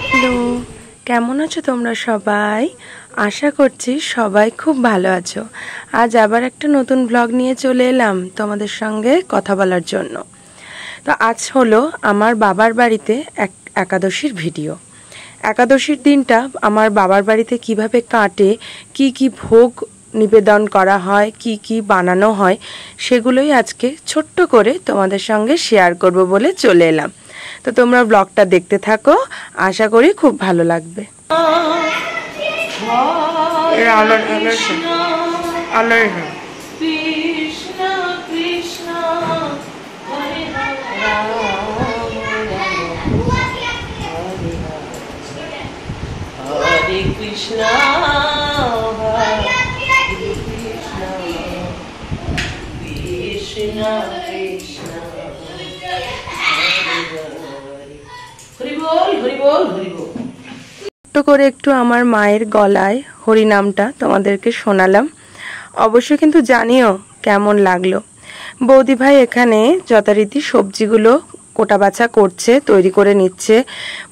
Hello, কেমন আছো তোমরা সবাই? আশা করছি সবাই খুব ভালো আছো। আজ আবার একটা নতুন ব্লগ নিয়ে চলে এলাম তোমাদের সঙ্গে কথা বলার জন্য। তো আজ হলো আমার বাবার বাড়িতে একাদশীর ভিডিও। একাদশীর দিনটা আমার বাবার বাড়িতে কিভাবে কাটে, কি কি ভোগ নিবেদন করা হয়, কি কি বানানো হয়, সেগুলোই আজকে ছোট্ট করে তোমাদের সঙ্গে শেয়ার করব বলে চলে এলাম। তো তোমরা ব্লগটা দেখতে থাকো, আশা করি খুব ভালো লাগবে। ছোট্ট করে একটু আমার মায়ের গলায় হরি নামটা তোমাদেরকে শোনালাম। অবশ্যই কিন্তু জানিও কেমন লাগলো। বৌদি ভাই এখানে যথারীতি সবজিগুলো কোটা বাছা করছে, তৈরি করে নিচ্ছে।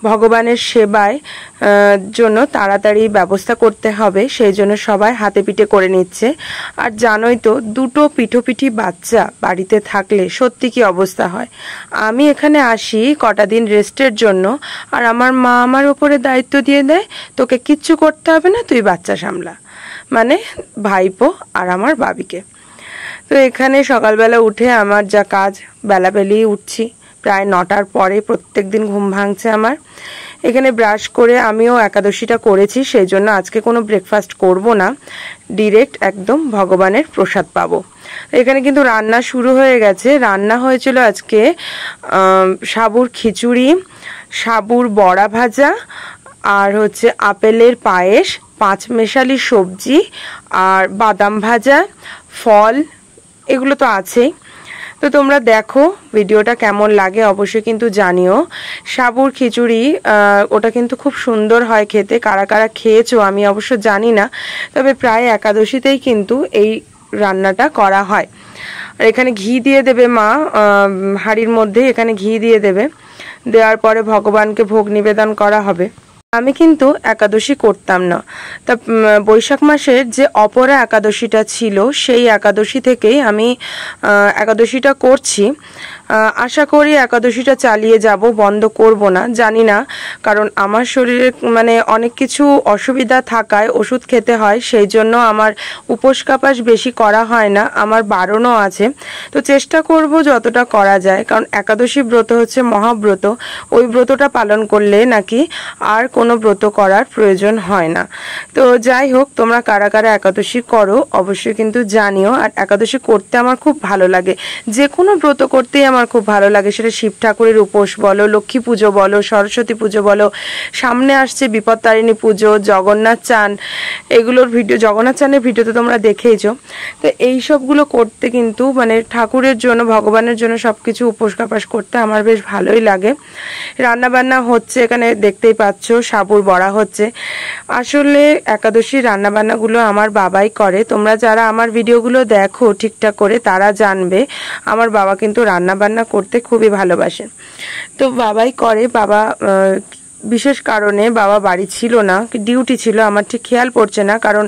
ভগবানের সেবায় জন্য তাড়াতাড়ি ব্যবস্থা করতে হবে, সেই জন্য সবাই হাতে পিঠে করে নিচ্ছে। আর জানোই তো, দুটো পিঠোপিঠি বাচ্চা বাড়িতে থাকলে সত্যি কি অবস্থা হয়। আমি এখানে আসি কটা দিন রেস্টের জন্য, আর আমার মা আমার উপরে দায়িত্ব দিয়ে দেয়, তোকে কিচ্ছু করতে হবে না, তুই বাচ্চা সামলা, মানে ভাইপো আর আমার বাবিকে। তো এখানে সকালবেলা উঠে আমার যা কাজ, বেলাবেলি উঠছি, প্রায় 9টার পরে প্রত্যেক দিন ঘুম ভাঙছে আমার। এখানে ব্রাশ করে আমিও একাদশীটা করেছি, সেই জন্য আজকে কোনো ব্রেকফাস্ট করব না, ডিরেক্ট একদম ভগবানের প্রসাদ পাবো। এখানে কিন্তু রান্না শুরু হয়ে গেছে। রান্না হয়েছিল আজকে সাবুর খিচুড়ি, সাবুর বড়া ভাজা, আর হচ্ছে আপেলের পায়েস, 5 মেশালি সবজি, আর বাদাম ভাজা, ফল, এগুলো তো আছেই। তো তোমরা দেখো ভিডিওটা কেমন লাগে অবশ্যই কিন্তু জানিও। সাবুর খিচুড়ি ওটা কিন্তু খুব সুন্দর হয় খেতে। কারা কারা খেয়েছো আমি অবশ্য জানি না, তবে প্রায় একাদশীতেই কিন্তু এই রান্নাটা করা হয়। আর এখানে ঘি দিয়ে দেবে মা হাঁড়ির মধ্যে, এখানে ঘি দিয়ে দেবে, দেওয়ার পরে ভগবানকে ভোগ নিবেদন করা হবে। আমি কিন্তু একাদশী করতাম না, তা বৈশাখ মাসের যে অপরা একাদশীটা ছিল সেই একাদশী থেকেই আমি একাদশীটা করছি। আশা করি একাদশীটা চালিয়ে যাব, বন্ধ করব না, জানি না, কারণ আমার শরীরে মানে অনেক কিছু অসুবিধা থাকায় ওষুধ খেতে হয়, সেই জন্য আমার উপোস কাপাস বেশি করা হয় না, আমার বারণও আছে। তো চেষ্টা করব যতটা করা যায়, কারণ একাদশী ব্রত হচ্ছে মহাব্রত, ওই ব্রতটা পালন করলে নাকি আর কোনো ব্রত করার প্রয়োজন হয় না। তো যাই হোক, তোমরা কারা কারা একাদশী করো অবশ্যই কিন্তু জানিও। আর একাদশী করতে আমার খুব ভালো লাগে, যে কোনো ব্রত করতেই আমার খুব ভালো লাগে, সেটা শিব ঠাকুরের উপোস বলো, লক্ষ্মী পুজো বলো, সরস্বতী পুজো বলো, সামনে আসছে বিপত্তারিণী পুজো, জগন্নাথ চান, এগুলোর ভিডিও, জগন্নাথ চানের ভিডিও তো তোমরা দেখেইছো। তো এই সবগুলো করতে কিন্তু মানে ঠাকুরের জন্য, ভগবানের জন্য সবকিছু উপোস কাপাস করতে আমার বেশ ভালোই লাগে। রান্না বান্না হচ্ছে এখানে দেখতেই পাচ্ছ, সাবুর বড়া হচ্ছে। আসলে একাদশীর রান্না বান্নাগুলো আমার বাবাই করে। তোমরা যারা আমার ভিডিওগুলো দেখো ঠিকঠাক করে তারা জানবে আমার বাবা কিন্তু রান্না বান্না করতে খুবই ভালোবাসে। তো বাবাই করে। বাবা বিশেষ কারণে বাবা বাড়ি ছিল না, ডিউটি ছিল, আমার ঠিক খেয়াল পড়ছে না, কারণ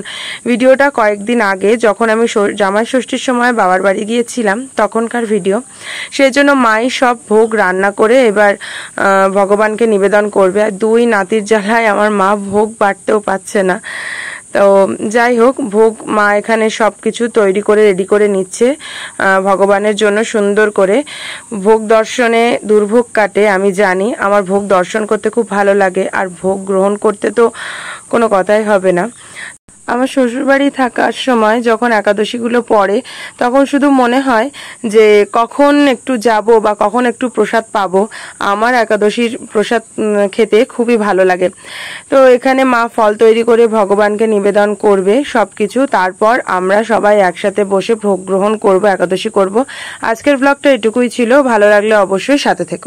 ভিডিওটা কয়েকদিন আগে যখন আমি জামাই ষষ্ঠীর সময় বাবার বাড়ি গিয়েছিলাম তখনকার ভিডিও। সেই জন্য মাই সব ভোগ রান্না করে এবার ভগবানকে নিবেদন করবে। আর 2 নাতির জ্বালায় আমার মা ভোগ বাড়তেও পাচ্ছে না। তো যাই হোক, ভোগ মা এখানে সব কিছু তৈরি করে রেডি করে নিচ্ছে ভগবানের জন্য সুন্দর করে। ভোগ দর্শনে দুর্ভোগ কাটে আমি জানি, আমার ভোগ দর্শন করতে খুব ভালো লাগে, আর ভোগ গ্রহণ করতে তো কোনো কথাই হবে না। আমার শ্বশুরবাড়ি থাকার সময় যখন একাদশীগুলো পড়ে তখন শুধু মনে হয় যে কখন একটু যাব বা কখন একটু প্রসাদ পাবো। আমার একাদশীর প্রসাদ খেতে খুবই ভালো লাগে। তো এখানে মা ফল তৈরি করে ভগবানকে নিবেদন করবে সবকিছু, তারপর আমরা সবাই একসাথে বসে ভোগ গ্রহণ করব, একাদশী করব। আজকের ব্লগটা এটুকুই ছিল, ভালো লাগলে অবশ্যই সাথে থেকো।